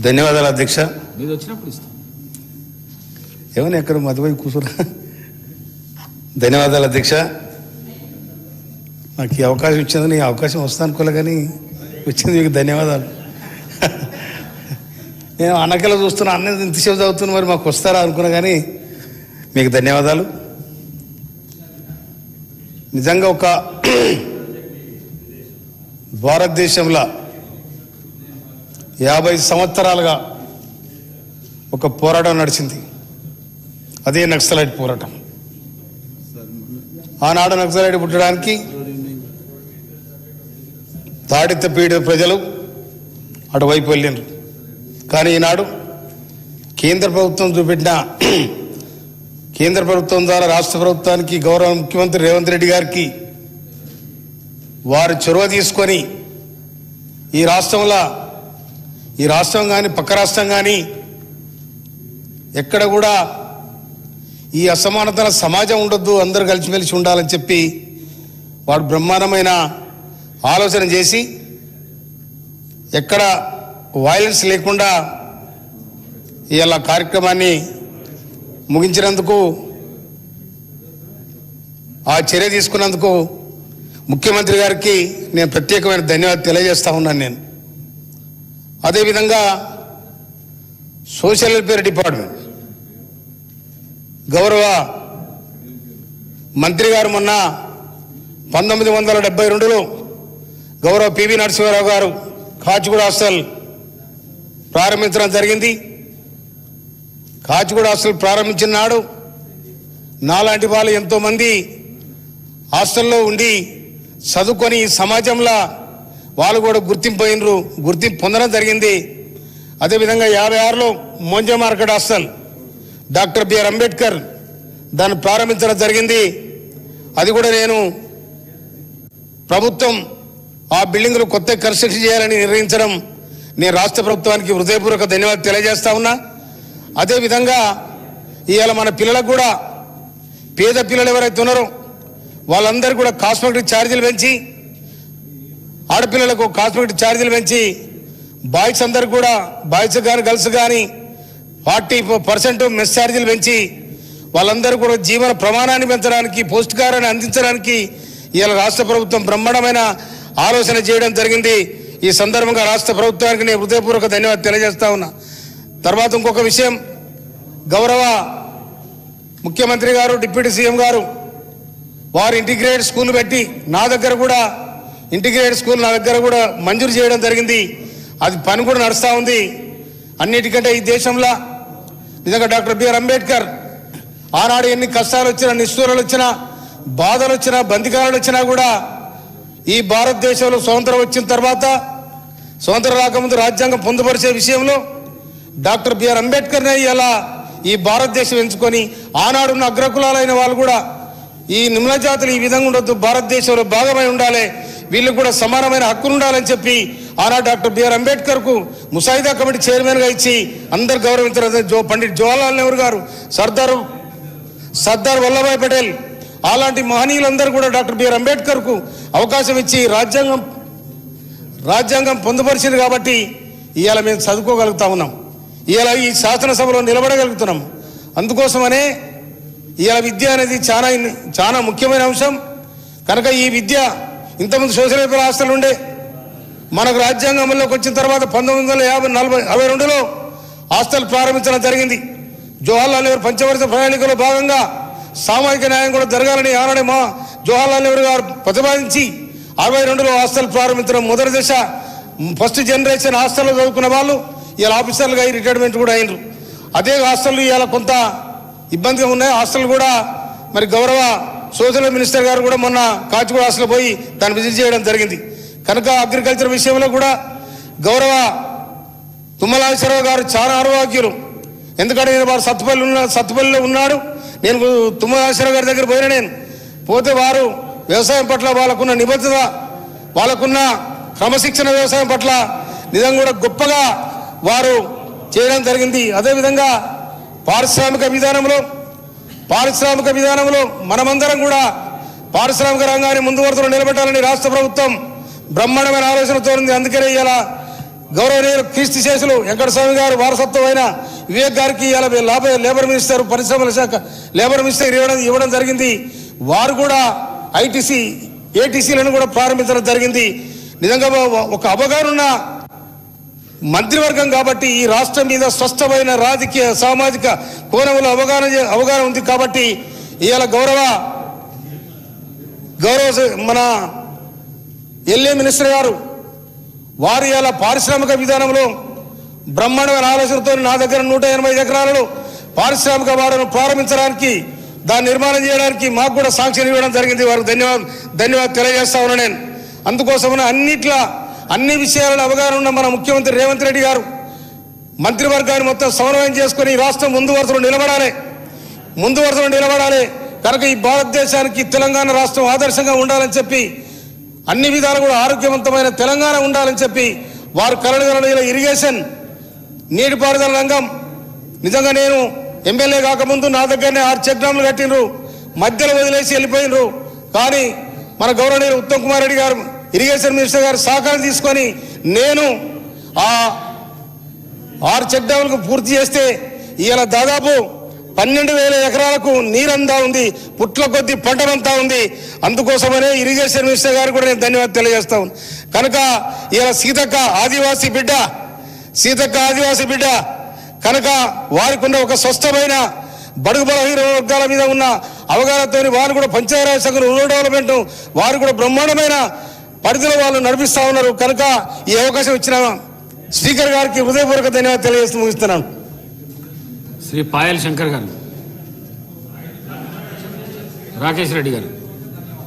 ధన్యవాదాలు అధ్యక్ష. ఏమని ఎక్కడ మధువై కూర్చున్నా. ధన్యవాదాలు అధ్యక్ష. నాకు ఈ అవకాశం ఇచ్చింది, నీ అవకాశం వస్తా అనుకోలే కానీ వచ్చింది, మీకు ధన్యవాదాలు. నేను అన్నకల చూస్తున్నా, అన్న ఇంతసేపు చదువుతున్నా, మరి మాకు వస్తారా అనుకున్నా కానీ మీకు ధన్యవాదాలు. నిజంగా ఒక భారతదేశంలో 50 సంవత్సరాలుగా ఒక పోరాటం నడిచింది, అదే నక్సలైట్ పోరాటం. ఆనాడు నక్సలైట్ పుట్టడానికి తాడితపీడ ప్రజలు అటువైపు వెళ్ళినారు. కానీ ఈనాడు కేంద్ర ప్రభుత్వం చూపెట్టిన, కేంద్ర ప్రభుత్వం ద్వారా రాష్ట్ర ప్రభుత్వానికి, గౌరవ ముఖ్యమంత్రి రేవంత్ రెడ్డి గారికి వారు చొరవ తీసుకొని ఈ రాష్ట్రం కానీ పక్క రాష్ట్రం కానీ ఎక్కడ కూడా ఈ అసమానతల సమాజం ఉండొద్దు, అందరూ కలిసిమెలిసి ఉండాలని చెప్పి వాడు బ్రహ్మాండమైన ఆలోచన చేసి ఎక్కడ వైలెన్స్ లేకుండా ఇలా కార్యక్రమాన్ని ముగించినందుకు, ఆ చర్య తీసుకున్నందుకు ముఖ్యమంత్రి గారికి నేను ప్రత్యేకమైన ధన్యవాదాలు తెలియజేస్తా ఉన్నాను. నేను అదేవిధంగా సోషల్ వెల్ఫేర్ డిపార్ట్మెంట్ గౌరవ మంత్రి గారు మొన్న 1972లో గౌరవ పివి నరసింహారావు గారు కాచిగూడ హాస్టల్ ప్రారంభించడం జరిగింది. కాచిగూడ హాస్టల్ ప్రారంభించిన నాడు నాలాంటి వాళ్ళు ఎంతోమంది హాస్టల్లో ఉండి చదువుకొని సమాజంలో వాళ్ళు కూడా గుర్తింపు పొందడం జరిగింది. అదేవిధంగా 56లో మోంజా market hostel doctor B R Ambedkar దాన్ని ప్రారంభించడం జరిగింది. అది కూడా ప్రభుత్వం ఆ బిల్డింగ్లు కొత్త కన్స్ట్రక్షన్ చేయాలని నిర్ణయించడం, నేను రాష్ట్ర ప్రభుత్వానికి హృదయపూర్వక ధన్యవాదాలు తెలియజేస్తా ఉన్నా. అదేవిధంగా ఇవాళ మన పిల్లలకు కూడా, పేద పిల్లలు ఎవరైతే ఉన్నారో వాళ్ళందరూ కూడా కాస్మెటిక్ ఛార్జీలు పెంచి, ఆడపిల్లలకు కాస్మెటిక్ ఛార్జీలు పెంచి, బాయ్స్ అందరు కూడా, బాయ్స్ కానీ గర్ల్స్ కానీ 40% మెస్ ఛార్జీలు పెంచి వాళ్ళందరూ కూడా జీవన ప్రమాణాన్ని పెంచడానికి, పౌష్టికారాన్ని అందించడానికి ఇవాళ రాష్ట్ర ప్రభుత్వం బ్రహ్మాండమైన ఆలోచన చేయడం జరిగింది. ఈ సందర్భంగా రాష్ట్ర ప్రభుత్వానికి నేను హృదయపూర్వక ధన్యవాదాలు తెలియజేస్తా ఉన్నా. తర్వాత ఇంకొక విషయం, గౌరవ ముఖ్యమంత్రి గారు, డిప్యూటీ సీఎం గారు వారు ఇంటిగ్రేటెడ్ స్కూల్ పెట్టి నా దగ్గర కూడా మంజూరు చేయడం జరిగింది. అది పని కూడా నడుస్తూ ఉంది. అన్నిటికంటే ఈ దేశంలో నిజంగా డాక్టర్ బిఆర్ అంబేద్కర్ ఆనాడు ఎన్ని కష్టాలు వచ్చినా, నిష్ఠూరాలు వచ్చినా, బాధలు వచ్చినా, బందికారాలు వచ్చినా కూడా ఈ భారతదేశంలో స్వతంత్రం వచ్చిన తర్వాత, స్వతంత్రం రాకముందు రాజ్యాంగం పొందుపరిచే విషయంలో డాక్టర్ బిఆర్ అంబేద్కర్నే ఇలా ఈ భారతదేశం ఎంచుకొని, ఆనాడున్న అగ్రకులాలైన వాళ్ళు కూడా ఈ నిమ్న జాతులు ఈ విధంగా ఉండొద్దు, భారతదేశంలో భాగమై ఉండాలి, వీళ్ళకు కూడా సమానమైన హక్కులు ఉండాలని చెప్పి ఆనాడు డాక్టర్ బిఆర్ అంబేద్కర్కు ముసాయిదా కమిటీ చైర్మన్గా ఇచ్చి అందరు గౌరవించారు. పండిట్ జవహర్లాల్ నెహ్రూ గారు, సర్దార్ వల్లభాయ్ పటేల్, అలాంటి మహనీయులందరూ కూడా డాక్టర్ బిఆర్ అంబేద్కర్కు అవకాశం ఇచ్చి రాజ్యాంగం పొందుపరిచింది. కాబట్టి ఇవాళ మేము చదువుకోగలుగుతా ఉన్నాం, ఇవాళ ఈ శాసనసభలో నిలబడగలుగుతున్నాం. అందుకోసమనే ఇవాళ విద్య అనేది చాలా ముఖ్యమైన అంశం. కనుక ఈ విద్య ఇంతకుముందు సోషల్ వెల్ఫేర్ హాస్టల్ ఉండే, మనకు రాజ్యాంగం అమల్లోకి వచ్చిన తర్వాత 1952లో హాస్టల్ ప్రారంభించడం జరిగింది. జవహర్లాల్ నెహ్రూ పంచవర్ష ప్రణాళికలో భాగంగా సామాజిక న్యాయం కూడా జరగాలని ఆనాడే జవహర్లాల్ నెహ్రూ గారు ప్రతిపాదించి 62లో హాస్టల్ ప్రారంభించడం మొదటి దశ. ఫస్ట్ జనరేషన్ హాస్టల్లో చదువుకున్న వాళ్ళు ఇలా ఆఫీసర్లుగా అయ్యి రిటైర్మెంట్ కూడా అయినరు. అదే హాస్టల్ ఇవాళ కొంత ఇబ్బందిగా ఉన్నాయి. హాస్టల్ కూడా మరి గౌరవ సోషల్ మినిస్టర్ గారు కూడా మొన్న కాచిగూడ హాస్టల్ పోయి దాన్ని విజిట్ చేయడం జరిగింది. కనుక అగ్రికల్చర్ విషయంలో కూడా గౌరవ తుమ్మల నాగేశ్వరరావు గారు చాలా ఆరోగ్యులు. ఎందుకంటే నేను వారు సత్తుపల్లిలో ఉన్నాడు, నేను తుమ్మల నాగేశ్వరరావు గారి దగ్గర పోతే వారు వ్యవసాయం పట్ల వాళ్ళకున్న నిబద్ధత, వాళ్ళకున్న క్రమశిక్షణ వ్యవసాయం పట్ల నిజంగా కూడా గొప్పగా వారు చేయడం జరిగింది. అదేవిధంగా పారిశ్రామిక విధానంలో మనమందరం కూడా పారిశ్రామిక రంగాన్ని ముందు వరుసలో నిలబెట్టాలని రాష్ట్ర ప్రభుత్వం బ్రహ్మాండమైన ఆలోచనతో ఉంది. అందుకనే ఇలా గౌరవనీయులు కీర్తి శేషులు వెంకటస్వామి గారు వారసత్వమైన వివేక్ గారికి ఇలా లేబర్ మినిస్టర్, పరిశ్రమల శాఖ లేబర్ మినిస్టర్ ఇవ్వడం జరిగింది. వారు కూడా ఐటీసీ ఏటీసీలను కూడా ప్రారంభించడం జరిగింది. నిజంగా ఒక అవగాహన ఉన్న మంత్రివర్గం కాబట్టి ఈ రాష్ట్రం మీద స్పష్టమైన రాజకీయ సామాజిక కోణంలో అవగాహన ఉంది కాబట్టి ఇవాళ గౌరవ మన ఎల్ఏ మినిస్టర్ గారు వారు ఇలా పారిశ్రామిక విధానంలో బ్రహ్మాండమైన ఆలోచనతో నా దగ్గర 185 ఎకరాలలో పారిశ్రామిక వాడను ప్రారంభించడానికి, దాన్ని నిర్మాణం చేయడానికి మాకు కూడా సాంక్షన్ ఇవ్వడం జరిగింది. వారికి ధన్యవాదాలు తెలియజేస్తా ఉన్నా నేను. అందుకోసమనే అన్ని విషయాలలో అవగాహన ఉన్న మన ముఖ్యమంత్రి రేవంత్ రెడ్డి గారు మంత్రివర్గాన్ని మొత్తం సమన్వయం చేసుకుని ఈ రాష్ట్రం ముందు వరుసలో నిలబడాలి కనుక ఈ భారతదేశానికి తెలంగాణ రాష్ట్రం ఆదర్శంగా ఉండాలని చెప్పి, అన్ని విధాలు కూడా ఆరోగ్యవంతమైన తెలంగాణ ఉండాలని చెప్పి వారు కలలుగల ఇరిగేషన్ నీటిపారుదల రంగం నిజంగా నేను ఎమ్మెల్యే కాకముందు నా దగ్గరనే 6 చెక్ డ్యామ్లు కట్టినరు, మధ్యలో వదిలేసి వెళ్ళిపోయినరు. కానీ మన గౌరవనీయులు ఉత్తమ్ కుమార్ రెడ్డి గారు ఇరిగేషన్ మినిస్టర్ గారు సహకారం తీసుకొని నేను ఆ 6 చెక్ డ్యామ్లకు పూర్తి చేస్తే ఇవాళ దాదాపు 12,000 ఎకరాలకు నీరంతా ఉంది, పుట్ల కొద్ది పంటనంతా ఉంది. అందుకోసమనే ఇరిగేషన్ మినిస్టర్ గారు కూడా నేను ధన్యవాదాలు తెలియజేస్తా ఉన్నాను. కనుక ఇలా సీతక్క ఆదివాసీ బిడ్డ కనుక వారికి ఉన్న ఒక స్పష్టమైన బడుగు బలహీన వర్గాల మీద ఉన్న అవగాహనతో వారు కూడా పంచాయతీరాజ్ సంఘం రూరల్ డెవలప్మెంట్ వారు కూడా బ్రహ్మాండమైన పరిధిలో వాళ్ళు నడిపిస్తా ఉన్నారు. కనుక ఈ అవకాశం ఇచ్చిన స్పీకర్ గారికి హృదయపూర్వక ధన్యవాదాలు తెలియజేస్తూ ముగిస్తున్నాను. శ్రీ పాయల్ శంకర్ గారు, రాకేష్ రెడ్డి గారు.